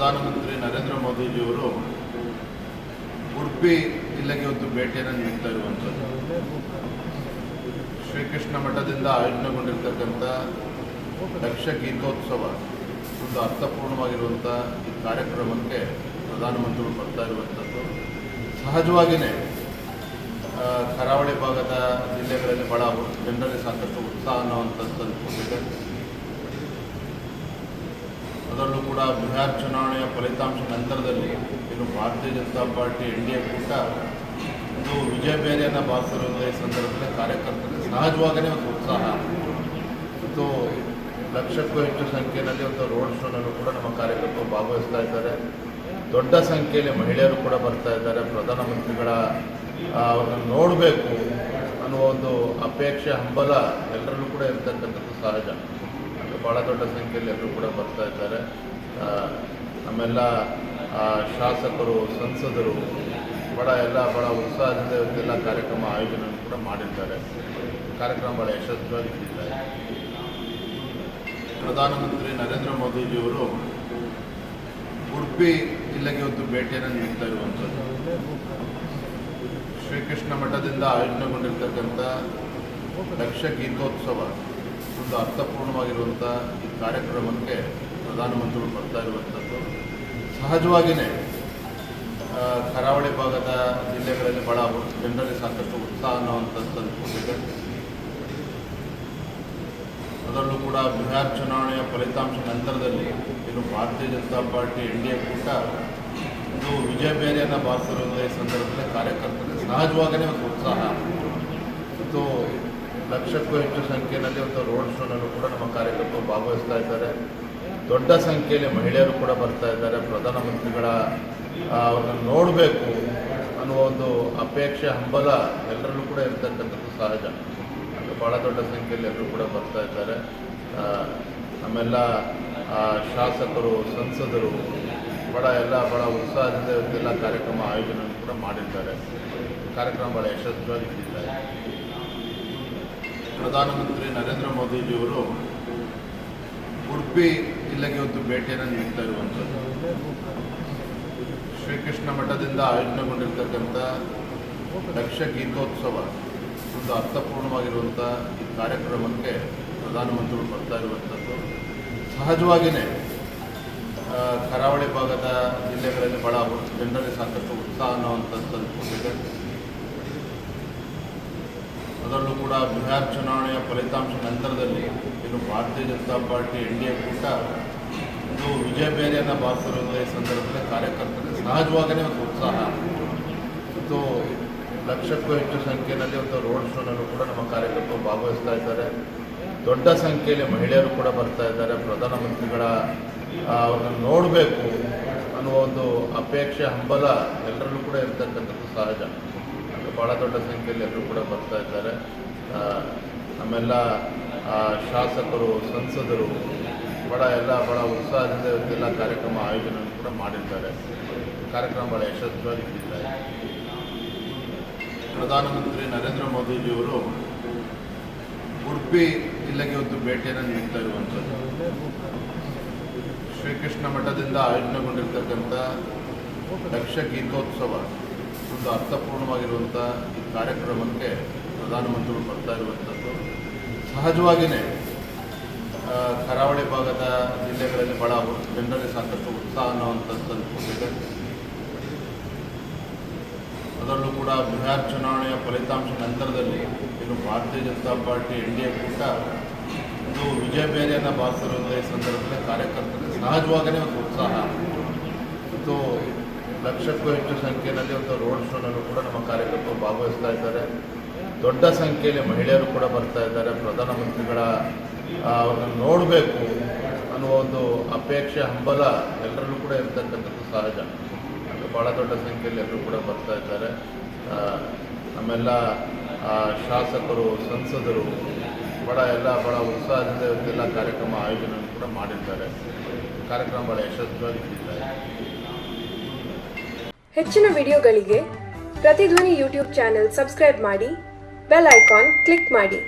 ಪ್ರಧಾನಮಂತ್ರಿ ನರೇಂದ್ರ ಮೋದಿಜಿಯವರು ಉಡುಪಿ ಜಿಲ್ಲೆಗೆ ಒಂದು ಭೇಟಿಯನ್ನು ನೀಡ್ತಾ ಇರುವಂಥದ್ದು. ಶ್ರೀಕೃಷ್ಣ ಮಠದಿಂದ ಆಯೋಜನೆಗೊಂಡಿರ್ತಕ್ಕಂಥ ಲಕ್ಷ ಗೀತೋತ್ಸವ ಒಂದು ಅರ್ಥಪೂರ್ಣವಾಗಿರುವಂಥ ಈ ಕಾರ್ಯಕ್ರಮಕ್ಕೆ ಪ್ರಧಾನಮಂತ್ರಿಗಳು ಬರ್ತಾ ಇರುವಂಥದ್ದು. ಸಹಜವಾಗಿಯೇ ಕರಾವಳಿ ಭಾಗದ ಜಿಲ್ಲೆಗಳಲ್ಲಿ ಭಾಳ ಜನರಲ್ಲಿ ಸಾಕಷ್ಟು ಉತ್ಸಾಹ ಅನ್ನುವಂಥದ್ದು ಕೊಟ್ಟಿದೆ. ಅದರಲ್ಲೂ ಕೂಡ ಬಿಹಾರ್ ಚುನಾವಣೆಯ ಫಲಿತಾಂಶ ನಂತರದಲ್ಲಿ ಇನ್ನು ಭಾರತೀಯ ಜನತಾ ಪಾರ್ಟಿ NDA ಕೂಟ ಒಂದು ವಿಜಯ ಬೇರೆಯನ್ನು ಬಾರಿಸಿರುವಂಥ ಈ ಸಂದರ್ಭದಲ್ಲಿ ಕಾರ್ಯಕರ್ತರಿಗೆ ಸಹಜವಾಗಿಯೇ ಒಂದು ಉತ್ಸಾಹ ಮತ್ತು ಲಕ್ಷಕ್ಕೂ ಹೆಚ್ಚು ಸಂಖ್ಯೆಯಲ್ಲಿ ಒಂದು ರೋಡ್ ಶೋನಲ್ಲೂ ಕೂಡ ನಮ್ಮ ಕಾರ್ಯಕರ್ತರು ಭಾಗವಹಿಸ್ತಾ ಇದ್ದಾರೆ. ದೊಡ್ಡ ಸಂಖ್ಯೆಯಲ್ಲಿ ಮಹಿಳೆಯರು ಕೂಡ ಬರ್ತಾ ಇದ್ದಾರೆ. ಪ್ರಧಾನಮಂತ್ರಿಗಳ ಅವ್ರನ್ನ ನೋಡಬೇಕು ಅನ್ನುವ ಒಂದು ಅಪೇಕ್ಷೆ ಹಂಬಲ ಎಲ್ಲರಲ್ಲೂ ಕೂಡ ಇರ್ತಕ್ಕಂಥದ್ದು ಸಹಜ. ಭಾಳ ದೊಡ್ಡ ಸಂಖ್ಯೆಯಲ್ಲಿ ಎಲ್ಲರೂ ಕೂಡ ಬರ್ತಾ ಇದ್ದಾರೆ. ನಮ್ಮೆಲ್ಲ ಶಾಸಕರು, ಸಂಸದರು ಭಾಳ ಉತ್ಸಾಹದಿಂದ ಇವತ್ತೆಲ್ಲ ಕಾರ್ಯಕ್ರಮ ಆಯೋಜನೆ ಕೂಡ ಮಾಡಿದ್ದಾರೆ. ಕಾರ್ಯಕ್ರಮ ಭಾಳ ಯಶಸ್ವಿಯಾಗಿ ನಡೀತಾರೆ. ಪ್ರಧಾನಮಂತ್ರಿ ನರೇಂದ್ರ ಮೋದಿಜಿಯವರು ಉಡುಪಿ ಜಿಲ್ಲೆಗೆ ಒಂದು ಭೇಟಿಯನ್ನು ನೀಡ್ತಾ ಇರುವಂಥದ್ದು. ಶ್ರೀಕೃಷ್ಣ ಮಠದಿಂದ ಆಯೋಜನೆಗೊಂಡಿರ್ತಕ್ಕಂಥ ಲಕ್ಷ ಗೀತೋತ್ಸವ ಒಂದು ಅರ್ಥಪೂರ್ಣವಾಗಿರುವಂಥ ಈ ಕಾರ್ಯಕ್ರಮಕ್ಕೆ ಪ್ರಧಾನಮಂತ್ರಿಗಳು ಬರ್ತಾ ಇರುವಂಥದ್ದು. ಸಹಜವಾಗಿಯೇ ಕರಾವಳಿ ಭಾಗದ ಜಿಲ್ಲೆಗಳಲ್ಲಿ ಭಾಳ ಜನರಲ್ಲಿ ಸಾಕಷ್ಟು ಉತ್ಸಾಹ ಅನ್ನುವಂಥದ್ದು ಕೊಟ್ಟಿದೆ. ಅದರಲ್ಲೂ ಕೂಡ ಬಿಹಾರ್ ಚುನಾವಣೆಯ ಫಲಿತಾಂಶ ನಂತರದಲ್ಲಿ ಇನ್ನು ಭಾರತೀಯ ಜನತಾ ಪಾರ್ಟಿ NDA ಕೂಟ ಒಂದು ವಿಜಯ ಬೇರೆಯನ್ನು ಬಾರಿಸಿರುವಂಥ ಈ ಸಂದರ್ಭದಲ್ಲಿ ಕಾರ್ಯಕರ್ತರಿಗೆ ಸಹಜವಾಗಿಯೇ ಒಂದು ಉತ್ಸಾಹ ಮತ್ತು ಲಕ್ಷಕ್ಕೂ ಹೆಚ್ಚು ಸಂಖ್ಯೆಯಲ್ಲಿ ಒಂದು ರೋಡ್ ಶೋನಲ್ಲೂ ಕೂಡ ನಮ್ಮ ಕಾರ್ಯಕರ್ತರು ಭಾಗವಹಿಸ್ತಾ ಇದ್ದಾರೆ. ದೊಡ್ಡ ಸಂಖ್ಯೆಯಲ್ಲಿ ಮಹಿಳೆಯರು ಕೂಡ ಬರ್ತಾ ಇದ್ದಾರೆ. ಪ್ರಧಾನಮಂತ್ರಿಗಳ ಅವ್ರನ್ನ ನೋಡಬೇಕು ಅನ್ನುವ ಒಂದು ಅಪೇಕ್ಷೆ ಹಂಬಲ ಎಲ್ಲರಲ್ಲೂ ಕೂಡ ಇರ್ತಕ್ಕಂಥದ್ದು ಸಹಜ. ಭಾಳ ದೊಡ್ಡ ಸಂಖ್ಯೆಯಲ್ಲಿ ಎಲ್ಲರೂ ಕೂಡ ಬರ್ತಾ ಇದ್ದಾರೆ. ನಮ್ಮೆಲ್ಲ ಶಾಸಕರು, ಸಂಸದರು ಭಾಳ ಉತ್ಸಾಹದಿಂದ ಇವತ್ತೆಲ್ಲ ಕಾರ್ಯಕ್ರಮ ಆಯೋಜನೆ ಕೂಡ ಮಾಡಿದ್ದಾರೆ. ಕಾರ್ಯಕ್ರಮ ಭಾಳ ಯಶಸ್ವಿಯಾಗಿ ನಡೀತಾರೆ. ಪ್ರಧಾನಮಂತ್ರಿ ನರೇಂದ್ರ ಮೋದಿಜಿಯವರು ಉಡುಪಿ ಜಿಲ್ಲೆಗೆ ಒಂದು ಭೇಟಿಯನ್ನು ನೀಡ್ತಾ ಇರುವಂಥದ್ದು. ಶ್ರೀಕೃಷ್ಣ ಮಠದಿಂದ ಆಯೋಜನೆಗೊಂಡಿರ್ತಕ್ಕಂಥ ಲಕ್ಷ ಗೀತೋತ್ಸವ ಒಂದು ಅರ್ಥಪೂರ್ಣವಾಗಿರುವಂಥ ಈ ಕಾರ್ಯಕ್ರಮಕ್ಕೆ ಪ್ರಧಾನಮಂತ್ರಿಗಳು ಬರ್ತಾ ಇರುವಂಥದ್ದು. ಸಹಜವಾಗಿಯೇ ಕರಾವಳಿ ಭಾಗದ ಜಿಲ್ಲೆಗಳಲ್ಲಿ ಭಾಳ ಜನರಲ್ಲಿ ಸಾಕಷ್ಟು ಉತ್ಸಾಹ ಅನ್ನುವಂಥದ್ದು ಕೊಟ್ಟಿದೆ. ಅದರಲ್ಲೂ ಕೂಡ ಬಿಹಾರ್ ಚುನಾವಣೆಯ ಫಲಿತಾಂಶ ನಂತರದಲ್ಲಿ ಇನ್ನು ಭಾರತೀಯ ಜನತಾ ಪಾರ್ಟಿ NDA ಕೂಟ ಒಂದು ವಿಜಯ ಬೇರೆಯನ್ನು ಬಾರಿಸಿರುವಂಥ ಈ ಸಂದರ್ಭದಲ್ಲಿ ಕಾರ್ಯಕರ್ತರಿಗೆ ಸಹಜವಾಗಿಯೇ ಒಂದು ಉತ್ಸಾಹ ಮತ್ತು ಲಕ್ಷಕ್ಕೂ ಹೆಚ್ಚು ಸಂಖ್ಯೆಯಲ್ಲಿ ಒಂದು ರೋಡ್ ಶೋನಲ್ಲೂ ಕೂಡ ನಮ್ಮ ಕಾರ್ಯಕರ್ತರು ಭಾಗವಹಿಸ್ತಾ ಇದ್ದಾರೆ. ದೊಡ್ಡ ಸಂಖ್ಯೆಯಲ್ಲಿ ಮಹಿಳೆಯರು ಕೂಡ ಬರ್ತಾ ಇದ್ದಾರೆ. ಪ್ರಧಾನಮಂತ್ರಿಗಳ ಅವ್ರನ್ನ ನೋಡಬೇಕು ಅನ್ನುವ ಒಂದು ಅಪೇಕ್ಷೆ ಹಂಬಲ ಎಲ್ಲರಲ್ಲೂ ಕೂಡ ಇರ್ತಕ್ಕಂಥದ್ದು ಸಹಜ. ಭಾಳ ದೊಡ್ಡ ಸಂಖ್ಯೆಯಲ್ಲಿ ಎಲ್ಲರೂ ಕೂಡ ಬರ್ತಾ ಇದ್ದಾರೆ. ನಮ್ಮೆಲ್ಲ ಶಾಸಕರು, ಸಂಸದರು ಭಾಳ ಉತ್ಸಾಹದಿಂದ ಇವತ್ತೆಲ್ಲ ಕಾರ್ಯಕ್ರಮ ಆಯೋಜನೆ ಕೂಡ ಮಾಡಿದ್ದಾರೆ. ಕಾರ್ಯಕ್ರಮ ಭಾಳ ಯಶಸ್ವಿಯಾಗಿ ನಡೀತಾರೆ. ಪ್ರಧಾನಮಂತ್ರಿ ನರೇಂದ್ರ ಮೋದಿಜಿಯವರು ಉಡುಪಿ ಜಿಲ್ಲೆಗೆ ಒಂದು ಭೇಟಿಯನ್ನು ನೀಡ್ತಾ ಇರುವಂಥದ್ದು. ಶ್ರೀಕೃಷ್ಣ ಮಠದಿಂದ ಆಯೋಜನೆಗೊಂಡಿರ್ತಕ್ಕಂಥ ಲಕ್ಷ ಗೀತೋತ್ಸವ ಒಂದು ಅರ್ಥಪೂರ್ಣವಾಗಿರುವಂಥ ಈ ಕಾರ್ಯಕ್ರಮಕ್ಕೆ ಪ್ರಧಾನಮಂತ್ರಿಗಳು ಬರ್ತಾ ಇರುವಂಥದ್ದು. ಸಹಜವಾಗಿಯೇ ಕರಾವಳಿ ಭಾಗದ ಜಿಲ್ಲೆಗಳಲ್ಲಿ ಭಾಳ ಜನರಲ್ಲಿ ಸಾಕಷ್ಟು ಉತ್ಸಾಹ ಅನ್ನುವಂಥದ್ದು ಕೊಟ್ಟಿದೆ. ಅದರಲ್ಲೂ ಕೂಡ ಬಿಹಾರ್ ಚುನಾವಣೆಯ ಫಲಿತಾಂಶ ನಂತರದಲ್ಲಿ ಇನ್ನು ಭಾರತೀಯ ಜನತಾ ಪಾರ್ಟಿ NDA ಕೂಟ ಒಂದು ವಿಜಯ ಬೇರೆಯನ್ನು ಬಾರಿಸಿರುವಂಥ ಈ ಸಂದರ್ಭದಲ್ಲಿ ಕಾರ್ಯಕರ್ತರಿಗೆ ಸಹಜವಾಗಿಯೇ ಒಂದು ಉತ್ಸಾಹ ಮತ್ತು ಲಕ್ಷಕ್ಕೂ ಹೆಚ್ಚು ಸಂಖ್ಯೆಯಲ್ಲಿ ಒಂದು ರೋಡ್ ಶೋನಲ್ಲೂ ಕೂಡ ನಮ್ಮ ಕಾರ್ಯಕರ್ತರು ಭಾಗವಹಿಸ್ತಾ ಇದ್ದಾರೆ. ದೊಡ್ಡ ಸಂಖ್ಯೆಯಲ್ಲಿ ಮಹಿಳೆಯರು ಕೂಡ ಬರ್ತಾ ಇದ್ದಾರೆ. ಪ್ರಧಾನಮಂತ್ರಿಗಳ ಅವ್ರನ್ನ ನೋಡಬೇಕು ಅನ್ನುವ ಒಂದು ಅಪೇಕ್ಷೆ ಹಂಬಲ ಎಲ್ಲರಲ್ಲೂ ಕೂಡ ಇರ್ತಕ್ಕಂಥದ್ದು ಸಹಜ. ಭಾಳ ದೊಡ್ಡ ಸಂಖ್ಯೆಯಲ್ಲಿ ಎಲ್ಲರೂ ಕೂಡ ಬರ್ತಾ ಇದ್ದಾರೆ. ನಮ್ಮೆಲ್ಲ ಶಾಸಕರು, ಸಂಸದರು ಭಾಳ ಉತ್ಸಾಹದಿಂದ ಇವತ್ತೆಲ್ಲ ಕಾರ್ಯಕ್ರಮ ಆಯೋಜನೆ ಕೂಡ ಮಾಡಿದ್ದಾರೆ. ಕಾರ್ಯಕ್ರಮ ಭಾಳ ಯಶಸ್ವಿಯಾಗಿ ನಡೀತಾರೆ. ಹೆಚ್ಚಿನ ವಿಡಿಯೋಗಳಿಗೆ ಪ್ರತಿಧ್ವನಿ YouTube ಚಾನೆಲ್ ಸಬ್ಸ್ಕ್ರೈಬ್ ಮಾಡಿ, ಬೆಲ್ ಐಕಾನ್ ಕ್ಲಿಕ್ ಮಾಡಿ.